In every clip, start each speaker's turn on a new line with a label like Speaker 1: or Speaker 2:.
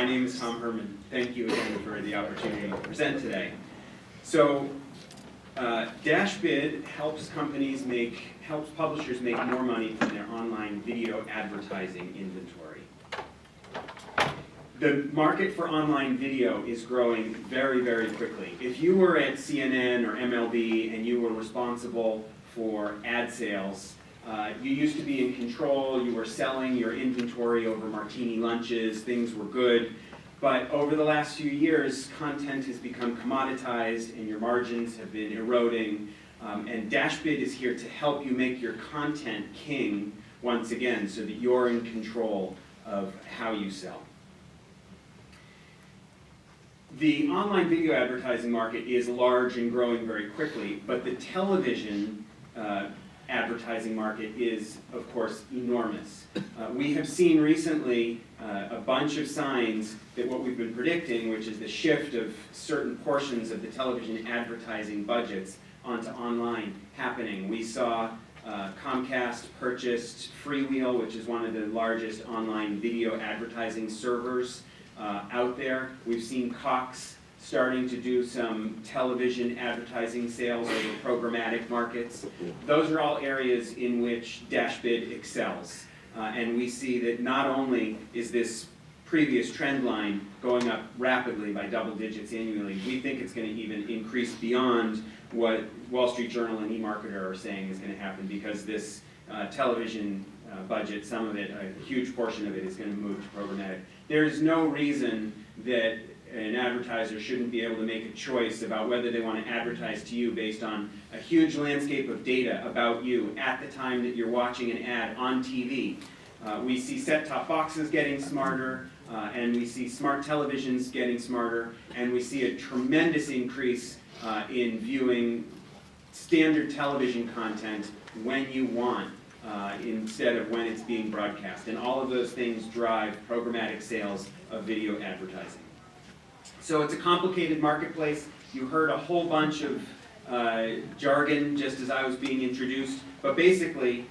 Speaker 1: My name is Tom Herman. Thank you again for the opportunity to present today. So, Dashbid helps publishers make more money from their online video advertising inventory. The market for online video is growing very, very quickly. If you were at CNN or MLB and you were responsible for ad sales, you used to be in control, you were selling your inventory over martini lunches, things were good. But over the last few years, content has become commoditized and your margins have been eroding. And Dashbid is here to help you make your content king once again so that you're in control of how you sell. The online video advertising market is large and growing very quickly, but the television advertising market is, of course, enormous. We have seen recently a bunch of signs that what we've been predicting, which is the shift of certain portions of the television advertising budgets onto online happening. We saw Comcast purchased Freewheel, which is one of the largest online video advertising servers out there. We've seen Cox starting to do some television advertising sales over programmatic markets. Those are all areas in which Dashbid excels. And we see that not only is this previous trend line going up rapidly by double digits annually, we think it's going to even increase beyond what Wall Street Journal and eMarketer are saying is going to happen, because this television budget, some of it, a huge portion of it, is going to move to programmatic. There's no reason that an advertiser shouldn't be able to make a choice about whether they want to advertise to you based on a huge landscape of data about you at the time that you're watching an ad on TV. We see set-top boxes getting smarter, and we see smart televisions getting smarter, and we see a tremendous increase in viewing standard television content when you want, instead of when it's being broadcast. And all of those things drive programmatic sales of video advertising. So it's a complicated marketplace. You heard a whole bunch of jargon just as I was being introduced, but basically,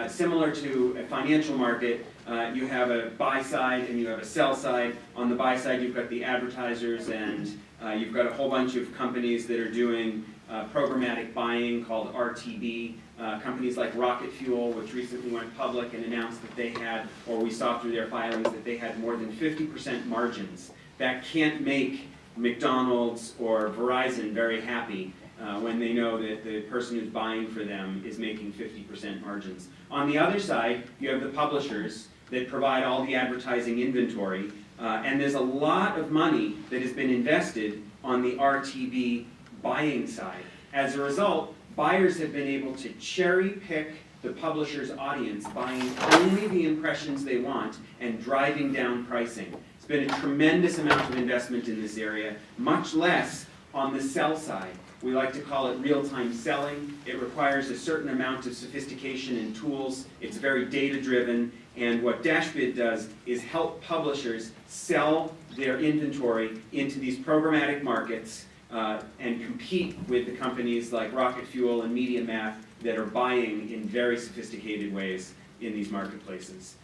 Speaker 1: similar to a financial market, you have a buy side and you have a sell side. On the buy side, you've got the advertisers, and you've got a whole bunch of companies that are doing programmatic buying called RTB. Companies like Rocket Fuel, which recently went public and announced that they had, or we saw through their filings, that they had more than 50% margins. That can't make McDonald's or Verizon very happy when they know that the person who's buying for them is making 50% margins. On the other side, you have the publishers that provide all the advertising inventory, and there's a lot of money that has been invested on the RTB buying side. As a result, buyers have been able to cherry pick the publisher's audience, buying only the impressions they want and driving down pricing. It's been a tremendous amount of investment in this area, much less on the sell side. We like to call it real-time selling. It requires a certain amount of sophistication and tools. It's very data-driven, and what Dashbid does is help publishers sell their inventory into these programmatic markets and compete with the companies like Rocket Fuel and MediaMath that are buying in very sophisticated ways in these marketplaces.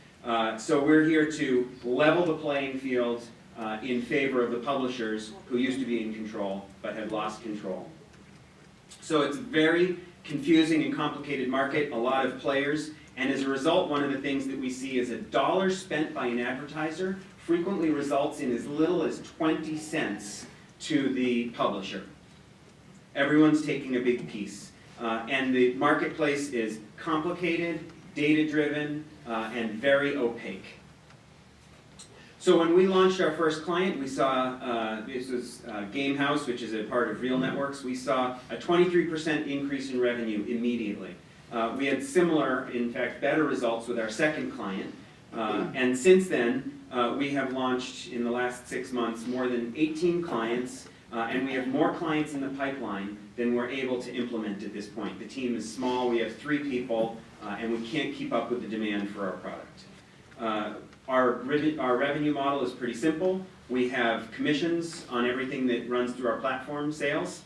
Speaker 1: So we're here to level the playing field in favor of the publishers who used to be in control but have lost control. So it's a very confusing and complicated market, a lot of players, and as a result, one of the things that we see is $1 spent by an advertiser frequently results in as little as 20 cents to the publisher. Everyone's taking a big piece. And the marketplace is complicated, data-driven, and very opaque. So when we launched our first client, we saw, this was Gamehouse, which is a part of Real Networks, we saw a 23% increase in revenue immediately. We had similar, in fact, better results with our second client. And since then, we have launched, in the last 6 months, more than 18 clients, and we have more clients in the pipeline than we're able to implement at this point. The team is small, we have 3 people, and we can't keep up with the demand for our product. Our revenue model is pretty simple. We have commissions on everything that runs through our platform sales.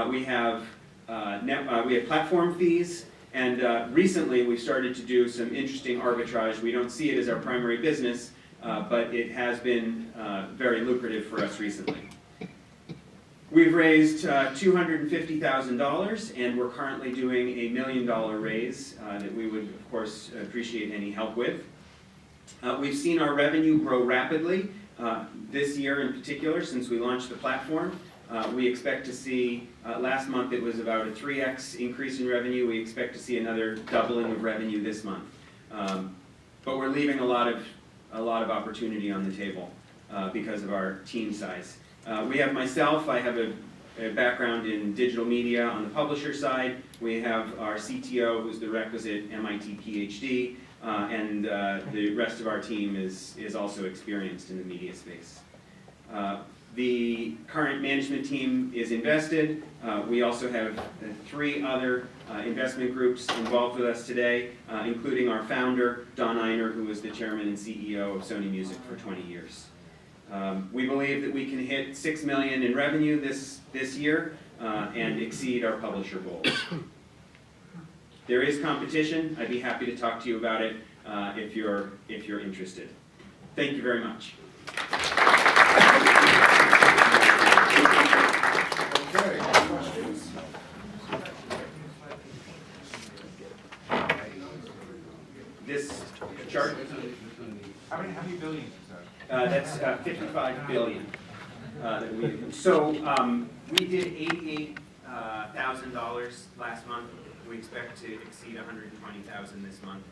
Speaker 1: We have platform fees, and recently we've started to do some interesting arbitrage. We don't see it as our primary business, but it has been very lucrative for us recently. We've raised $250,000, and we're currently doing a $1 million raise that we would, of course, appreciate any help with. We've seen our revenue grow rapidly this year in particular since we launched the platform. We expect to see, last month it was about a 3x increase in revenue. We expect to see another doubling of revenue this month. But we're leaving a lot of opportunity on the table because of our team size. We have myself, I have a background in digital media on the publisher side. We have our CTO, who's the requisite MIT PhD, and the rest of our team is also experienced in the media space. The current management team is invested. We also have 3 other investment groups involved with us today, including our founder, Don Einer, who was the chairman and CEO of Sony Music for 20 years. We believe that we can hit $6 million in revenue this year and exceed our publisher goals. There is competition. I'd be happy to talk to you about it if you're interested. Thank you very much.
Speaker 2: Okay, questions?
Speaker 1: This chart,
Speaker 3: How many billions is
Speaker 1: that's 55 billion. We did $88,000 last month. We expect to exceed $120,000 this month.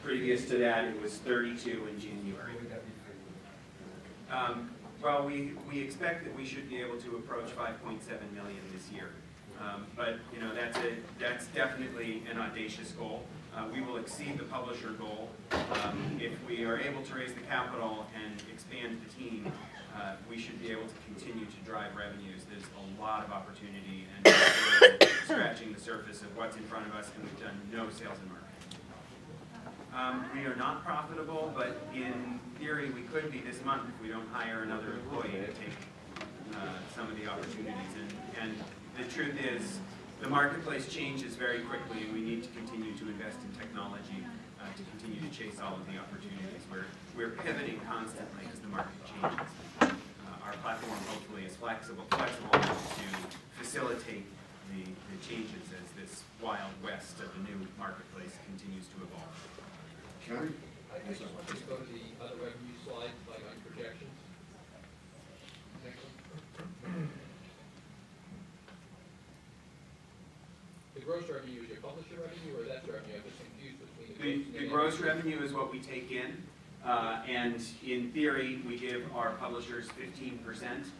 Speaker 1: Previous to that, it was 32 in January. Well, we expect that we should be able to approach 5.7 million this year. But you know, that's definitely an audacious goal. We will exceed the publisher goal. If we are able to raise the capital and expand the team, we should be able to continue to drive revenues. There's a lot of opportunity, and we're scratching the surface of what's in front of us, and we've done no sales and marketing. We are not profitable, but in theory we could be this month if we don't hire another employee to take some of the opportunities. And the truth is, the marketplace changes very quickly, and we need to continue to invest in technology to continue to chase all of the opportunities. We're pivoting constantly as the market changes. Our platform hopefully is flexible enough to facilitate the changes as this wild west of the new marketplace continues to evolve.
Speaker 2: Karen?
Speaker 4: Just go to the other revenue slide, like on projections. Next one. The gross revenue is your publisher revenue, or that's revenue? I'm just confused between
Speaker 1: the gross revenue is what we take in, and in theory, we give our publishers 15%.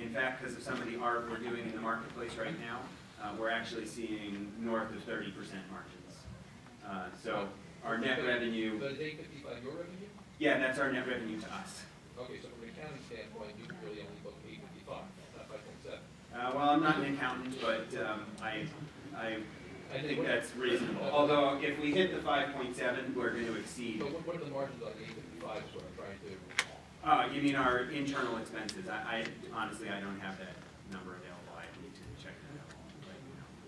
Speaker 1: In fact, because of some of the art we're doing in the marketplace right now, we're actually seeing north of 30% margins. So our net revenue.
Speaker 4: But is 855 your revenue?
Speaker 1: Yeah, that's our net revenue to us.
Speaker 4: Okay, so from an accounting standpoint, you really only book 855, not 5.7.
Speaker 1: Well, I'm not an accountant, but I think that's reasonable. Although, if we hit the 5.7, we're going to exceed.
Speaker 4: So what are the margins on the 855 is what I'm trying to...
Speaker 1: You mean our internal expenses? Honestly, I don't have that number available. I need to check that out. But,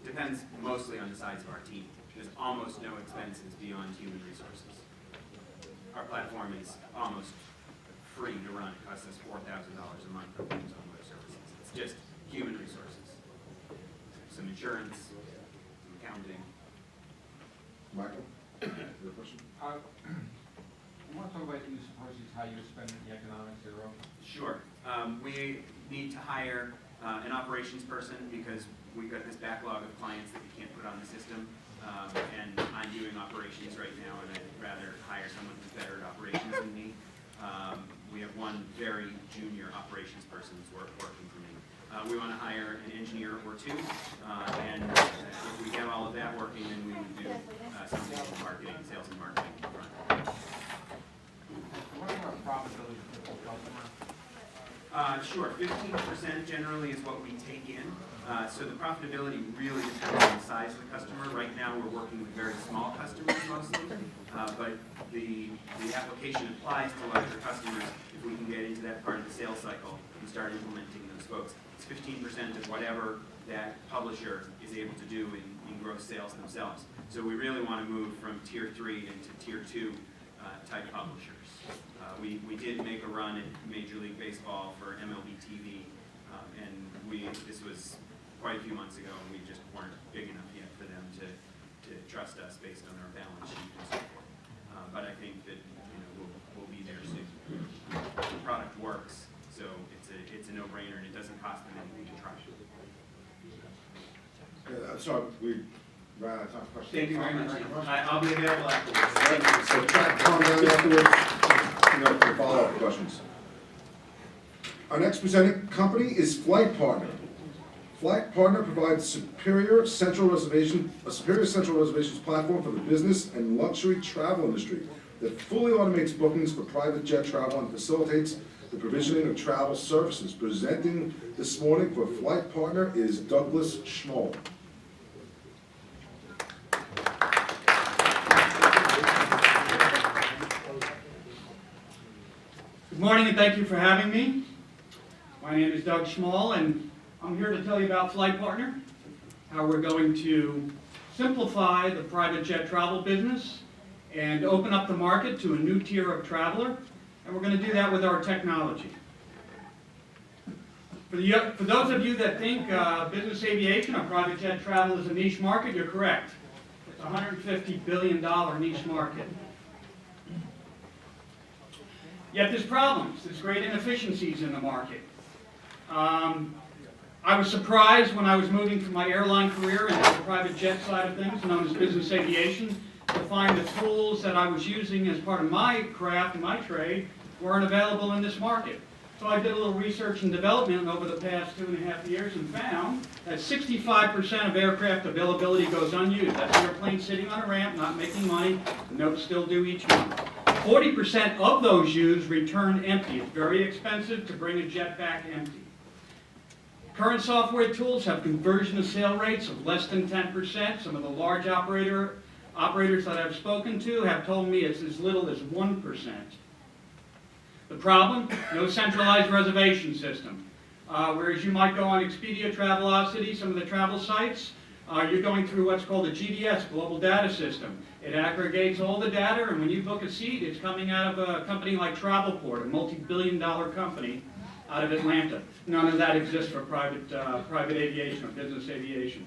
Speaker 1: depends mostly on the size of our team. There's almost no expenses beyond human resources. Our platform is almost free to run. It costs us $4,000 a month for Windows on web services. It's just human resources. Some insurance, some accounting.
Speaker 2: Michael? Your question?
Speaker 3: I want to talk about use versus how you're spending the economics thereof.
Speaker 1: Sure. We need to hire an operations person because we've got this backlog of clients that we can't put on the system. And I'm doing operations right now, and I'd rather hire someone who's better at operations than me. We have one very junior operations person who's working for me. We want to hire an engineer or two, and if we get all of that working, then we would do something in marketing, sales and marketing front.
Speaker 3: What about profitability for the customer?
Speaker 1: Sure, 15% generally is what we take in. So the profitability really depends on the size of the customer. Right now we're working with very small customers mostly, but the application applies to larger customers if we can get into that part of the sales cycle and start implementing those folks. It's 15% of whatever that publisher is able to do in gross sales themselves. So we really want to move from tier 3 into tier 2 type publishers. We did make a run at Major League Baseball for MLB TV, and this was quite a few months ago, and we just weren't big enough yet for them to trust us based on our balance sheet and so forth. But I think that we'll be there soon. The product works, so it's a no-brainer, and it doesn't cost them anything to try.
Speaker 2: So we ran out of time for questions.
Speaker 1: Thank you very much.
Speaker 2: Thank you very much.
Speaker 1: I'll be available afterwards.
Speaker 2: So calm down afterwards, for follow-up questions. Our next presenting company is Flight Partner. Flight Partner provides a superior central reservations platform for the business and luxury travel industry that fully automates bookings for private jet travel and facilitates the provisioning of travel services. Presenting this morning for Flight Partner is Douglas Schmoll.
Speaker 5: Good morning and thank you for having me. My name is Doug Schmoll and I'm here to tell you about Flight Partner, how we're going to simplify the private jet travel business and open up the market to a new tier of traveler, and we're going to do that with our technology. For those of you that think business aviation or private jet travel is a niche market, you're correct. It's a $150 billion niche market. Yet there's problems, there's great inefficiencies in the market. I was surprised when I was moving from my airline career into the private jet side of things, known as business aviation, to find the tools that I was using as part of my craft and my trade weren't available in this market. So I did a little research and development over the past 2.5 years and found that 65% of aircraft availability goes unused. That's an airplane sitting on a ramp, not making money, notes still due each month. 40% of those used return empty. It's very expensive to bring a jet back empty. Current software tools have conversion to sale rates of less than 10%. Some of the large operators that I've spoken to have told me it's as little as 1%. The problem? No centralized reservation system. Whereas you might go on Expedia, Travelocity, some of the travel sites, you're going through what's called a GDS, Global Data System. It aggregates all the data, and when you book a seat, it's coming out of a company like Travelport, a multi-billion-dollar company out of Atlanta. None of that exists for private aviation or business aviation.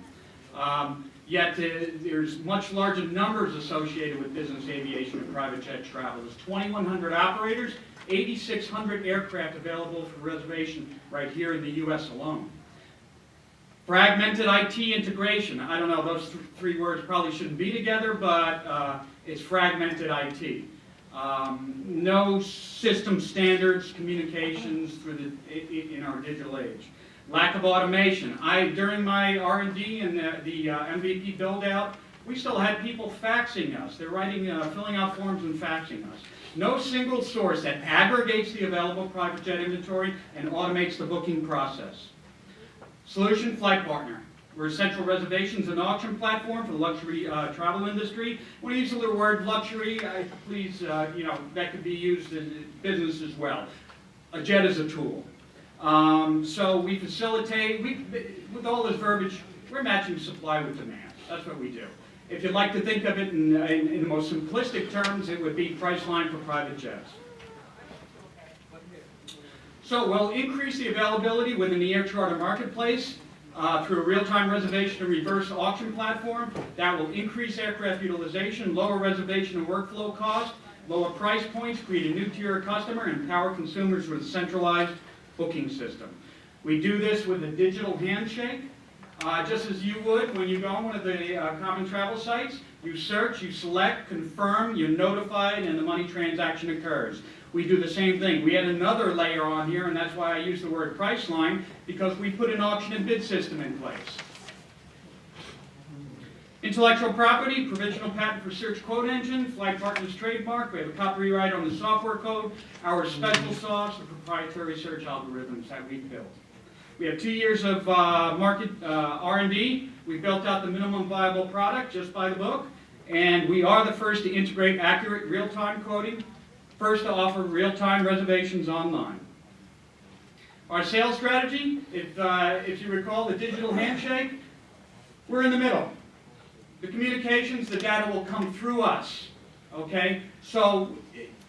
Speaker 5: Yet there's much larger numbers associated with business aviation and private jet travel. There's 2,100 operators, 8,600 aircraft available for reservation right here in the U.S. alone. Fragmented IT integration. I don't know, those three words probably shouldn't be together, but it's fragmented IT. No system standards, communications in our digital age. Lack of automation. During my R&D and the MVP build-out, we still had people faxing us. They're filling out forms and faxing us. No single source that aggregates the available private jet inventory and automates the booking process. Solution, Flight Partner. We're a central reservations and auction platform for the luxury travel industry. When I use the word luxury, please, that could be used in business as well. A jet is a tool. So we facilitate, with all this verbiage, we're matching supply with demand. That's what we do. If you'd like to think of it in the most simplistic terms, it would be Priceline for private jets. So we'll increase the availability within the air charter marketplace through a real-time reservation and reverse auction platform. That will increase aircraft utilization, lower reservation and workflow cost, lower price points, create a new tier of customer, and empower consumers with a centralized booking system. We do this with a digital handshake, just as you would when you go on one of the common travel sites. You search, you select, confirm, you're notified, and the money transaction occurs. We do the same thing. We add another layer on here, and that's why I use the word Priceline, because we put an auction and bid system in place. Intellectual property, provisional patent for search quote engine, Flight Partner's trademark. We have a copyright on the software code, our special sauce, the proprietary search algorithms that we've built. We have 2 years of market R&D. We built out the minimum viable product just by the book, and we are the first to integrate accurate real-time quoting, first to offer real-time reservations online. Our sales strategy, if you recall the digital handshake, we're in the middle. The communications, the data will come through us. Okay, so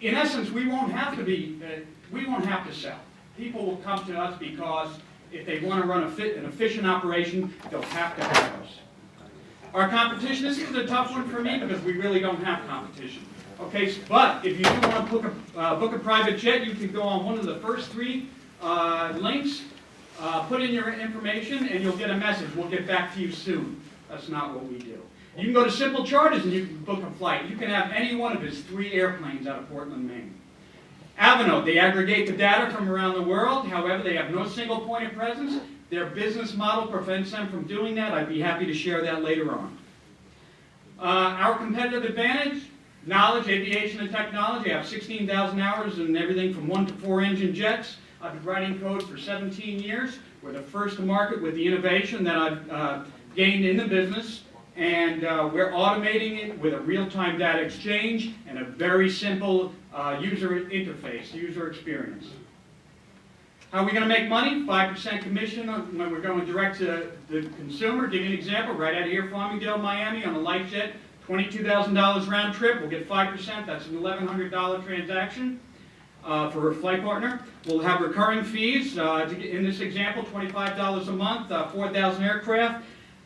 Speaker 5: in essence, we won't have to sell. People will come to us because if they want to run an efficient operation, they'll have to have us. Our competition, this is a tough one for me because we really don't have competition. Okay, but if you do want to book a private jet, you can go on one of the first three links, put in your information, and you'll get a message. We'll get back to you soon. That's not what we do. You can go to Simple Charters and you can book a flight. You can have any one of his 3 airplanes out of Portland, Maine. Avanode, they aggregate the data from around the world. However, they have no single point of presence. Their business model prevents them from doing that. I'd be happy to share that later on. Our competitive advantage, knowledge, aviation, and technology. I have 16,000 hours in everything from 1 to 4 engine jets. I've been writing code for 17 years. We're the first to market with the innovation that I've gained in the business. And we're automating it with a real-time data exchange and a very simple user interface, user experience. How are we going to make money? 5% commission when we're going direct to the consumer. Give you an example, right out of here, Farmingdale, Miami, on a light jet, $22,000 round trip. We'll get 5%. That's an $1,100 transaction for a flight partner. We'll have recurring fees. In this example, $25 a month, 4,000 aircraft.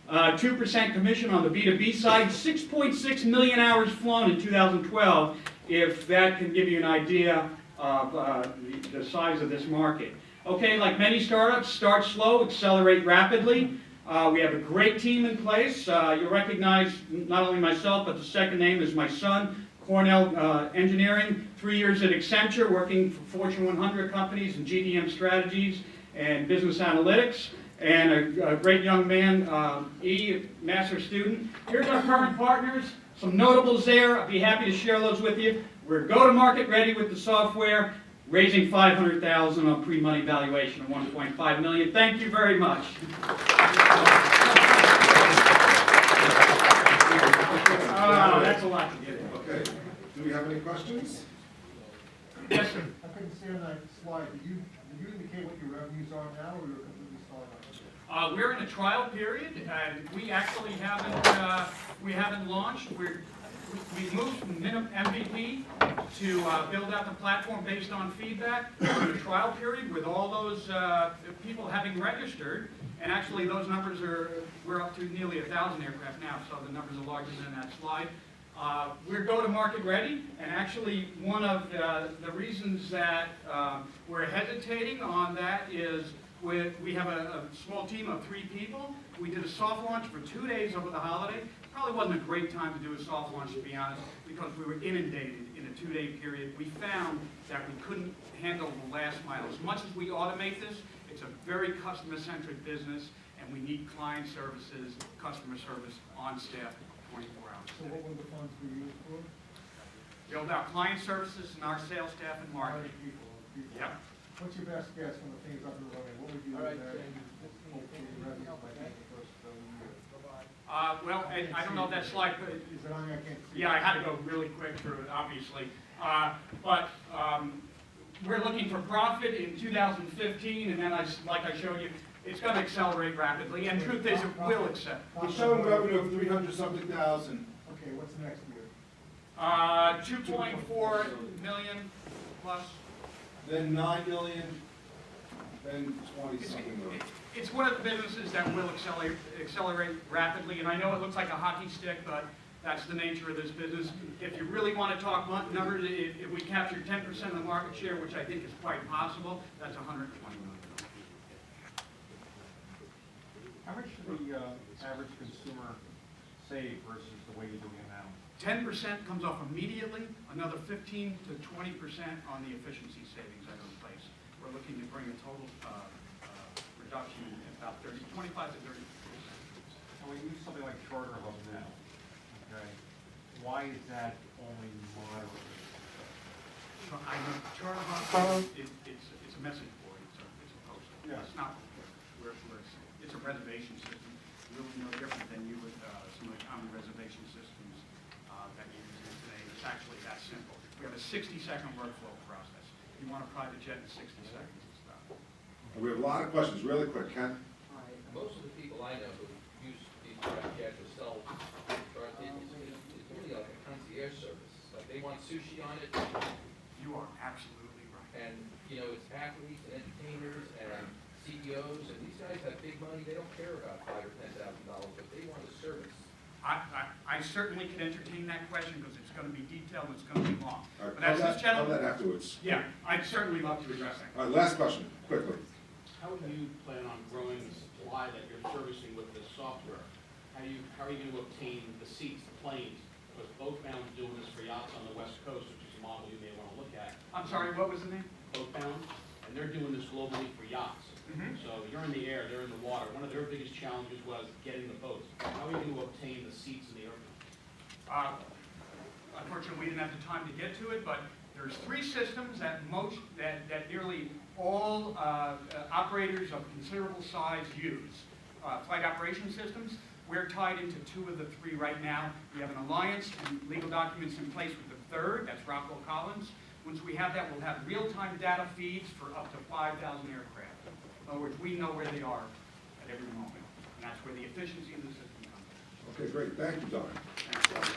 Speaker 5: 2% commission on the B2B side, 6.6 million hours flown in 2012, if that can give you an idea of the size of this market. Okay, like many startups, start slow, accelerate rapidly. We have a great team in place. You'll recognize not only myself, but the second name is my son, Cornell Engineering, 3 years at Accenture, working for Fortune 100 companies in GDM strategies and business analytics. And a great young man, master student. Here's our current partners, some notables there. I'd be happy to share those with you. We're go-to-market ready with the software, raising $500,000 on pre-money valuation of $1.5 million. Thank you very much. That's a lot to get in.
Speaker 2: Okay, do we have any questions?
Speaker 5: Yes, sir.
Speaker 6: I couldn't see on that slide, did you indicate what your revenues are now, or you're completely starting on?
Speaker 5: We're in a trial period, and we actually haven't launched. We moved from minimum MVP to build out the platform based on feedback. We're in a trial period with all those people having registered, and actually those numbers we're up to nearly 1,000 aircraft now, so the numbers are larger than that slide. We're go-to-market ready, and actually one of the reasons that we're hesitating on that is we have a small team of 3 people. We did a soft launch for 2 days over the holiday. Probably wasn't a great time to do a soft launch, to be honest, because we were inundated in a 2-day period. We found that we couldn't handle the last mile. As much as we automate this, it's a very customer-centric business, and we need client services, customer service on staff 24 hours
Speaker 6: So
Speaker 5: a
Speaker 6: what
Speaker 5: day.
Speaker 6: were the funds we used for?
Speaker 5: Build out client services and our sales staff and marketing.
Speaker 6: People.
Speaker 5: Yep.
Speaker 6: What's your best guess when the thing's up and running? What would you
Speaker 4: All right,
Speaker 6: imagine
Speaker 4: Jane.
Speaker 6: hopefully the revenues might be in the first year?
Speaker 5: Well, I don't know if that slide,
Speaker 6: Is it on there? I can't see.
Speaker 5: yeah, I had to go really quick through it, obviously. But we're looking for profit in 2015, and then like I showed you, it's going to accelerate rapidly, and truth is, it will accept.
Speaker 2: We're showing revenue of 300-something thousand.
Speaker 6: Okay, what's the next year?
Speaker 5: 2.4 million plus.
Speaker 2: Then 9 million, then 20-something million.
Speaker 5: It's one of the businesses that will accelerate rapidly, and I know it looks like a hockey stick, but that's the nature of this business. If you really want to talk numbers, if we capture 10% of the market share, which I think is quite possible, that's $120 million.
Speaker 3: How much should the average consumer save versus the way you're doing it now?
Speaker 5: 10% comes off immediately, another 15 to 20% on the efficiency savings that are in place. We're looking to bring a total reduction in about 25 to 30%.
Speaker 3: So we use something like Charter Hub now, okay? Why is that only moderate?
Speaker 5: I know Charter Hub, it's a message board, it's a post.
Speaker 3: Yeah.
Speaker 5: It's not, it's a reservation system, really no different than you would, some of the common reservation systems that you use today. It's actually that simple. We have a 60-second workflow process. You want a private jet in 60 seconds, it's done.
Speaker 2: We have a lot of questions, really quick, Ken.
Speaker 4: Most of the people I know who use these private jets or sell, it's really like a concierge service. Like They want sushi on it,
Speaker 5: You are absolutely right.
Speaker 4: and, you know, it's athletes and entertainers and CEOs, and these guys have big money, they don't care about $5,000 or $10,000, but they want a service.
Speaker 5: I certainly could entertain that question because it's going to be detailed and it's going to be long.
Speaker 2: All right,
Speaker 5: But as this
Speaker 2: I'll
Speaker 5: gentleman,
Speaker 2: that afterwards.
Speaker 5: yeah, I'd certainly love to address that.
Speaker 2: All right, last question, quickly.
Speaker 7: How do you plan on growing the supply that you're servicing with this software? How are you going to obtain the seats, the planes? Because Boatbound's doing this for yachts on the West Coast, which is a model you may want to look at.
Speaker 5: I'm sorry, what was the name?
Speaker 7: Boatbound, and they're doing this globally for yachts. So you're in the air, they're in the water. One of their biggest challenges was getting the boats. How are you going to obtain the seats in the airplane?
Speaker 5: Unfortunately, we didn't have the time to get to it, but there's 3 systems that nearly all operators of considerable size use. Flight operation systems. We're tied into 2 of the 3 right now. We have an alliance and legal documents in place with the 3rd, that's Rockwell Collins. Once we have that, we'll have real-time data feeds for up to 5,000 aircraft. In other words, we know where they are at every moment. And that's where the efficiency of the system comes in.
Speaker 2: Okay, great, thank you, Don.
Speaker 5: Thanks.